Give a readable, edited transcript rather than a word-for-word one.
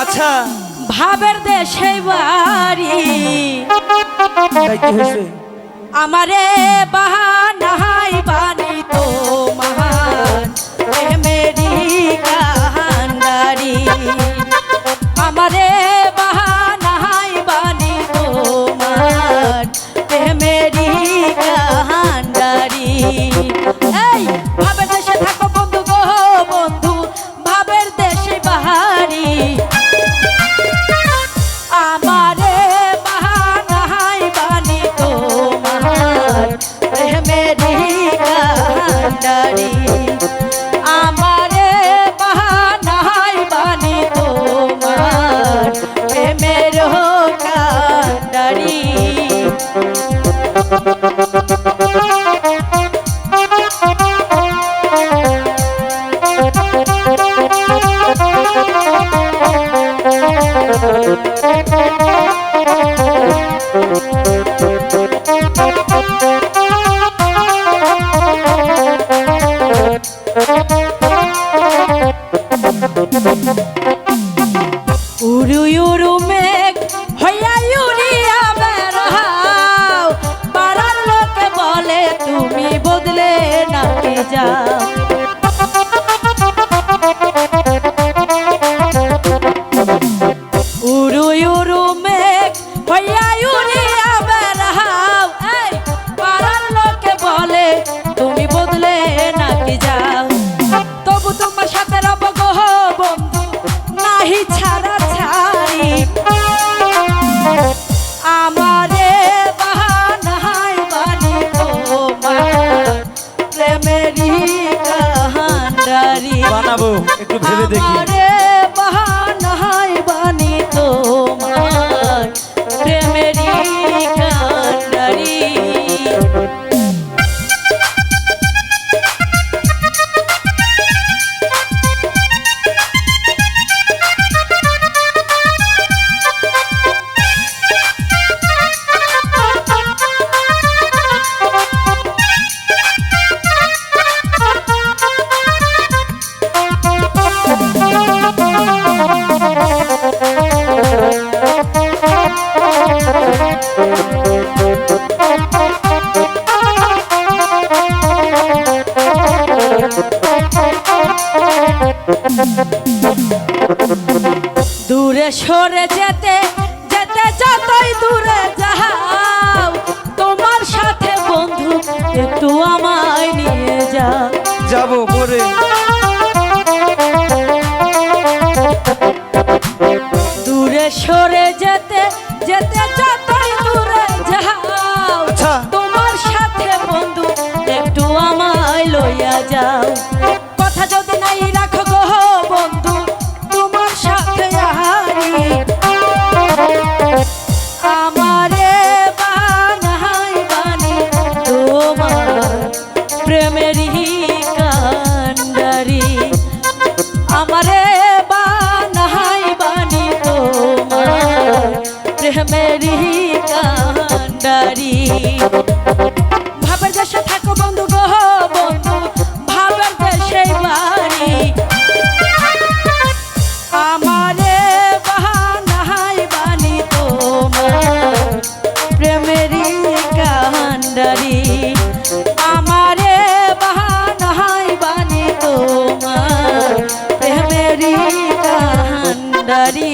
আচ্ছা ভাবের দেশে বাড়ি তাই কি হয়েছে? আমারে বাহানাই বানি তো মহান মেরি কান্ডারি আমারে বাহানাই বানি তো মহান মেরি কান্ডারি এই ভাবের দেশে থাকো বন্ধু গো বন্ধু ভাবের দেশে বাহারি আমারে বাহানাই বানি তো মহান মেরি কান্ডারি আমারে বাহানাই বানি তো মহান মেরো কান্ডারি উড়ু উড়ু মেঘ হইয়া উড়িয়া বেড়াও পাড়ার লোকে বলে তুমি বদলে নাকি যাও উড়ু উড়ু মেঘ হইয়া উড়িয়া বেড়াও এই পাড়ার লোকে বলে তুমি বদলে নাকি যাও তবু তোমার সাথে রব গো বন্ধু নাহি ছাড়া ছাড়ি আমারে বাহানাই বানি তোমার প্রেমেরি কান্ডারি বানাবো একটু ভেবে দেখি। আমারে বাহানাই বানি তোমার প্রেমেরি কান্ডারি দূরে সরে যেতে যেতে যতই দূরে যাও তোমার সাথে বন্ধু একটু আমায় নিয়ে যাও যাবো পরে দূরে সরে যেতে যেতে যতই দূরে যাও আচ্ছা। তোমার সাথে বন্ধু একটু আমায় লইয়া যাও কথা যদি নাই রাখো গো বন্ধু তোমার সাথে হারি আমারে বানাই বানি তোমার প্রেমেরি কান্ডারি আমারে বানাই বানি তোমার প্রেমেরি কান্ডারি ভাবের দেশে থাকো বন্ধু গো বন্ধু ভাবের দেশে বাড়ি আমারে বাহানাই বানি তোমার প্রেমেরি কান্ডারি আমারে বাহানাই বানি তোমার প্রেমেরি কান্ডারি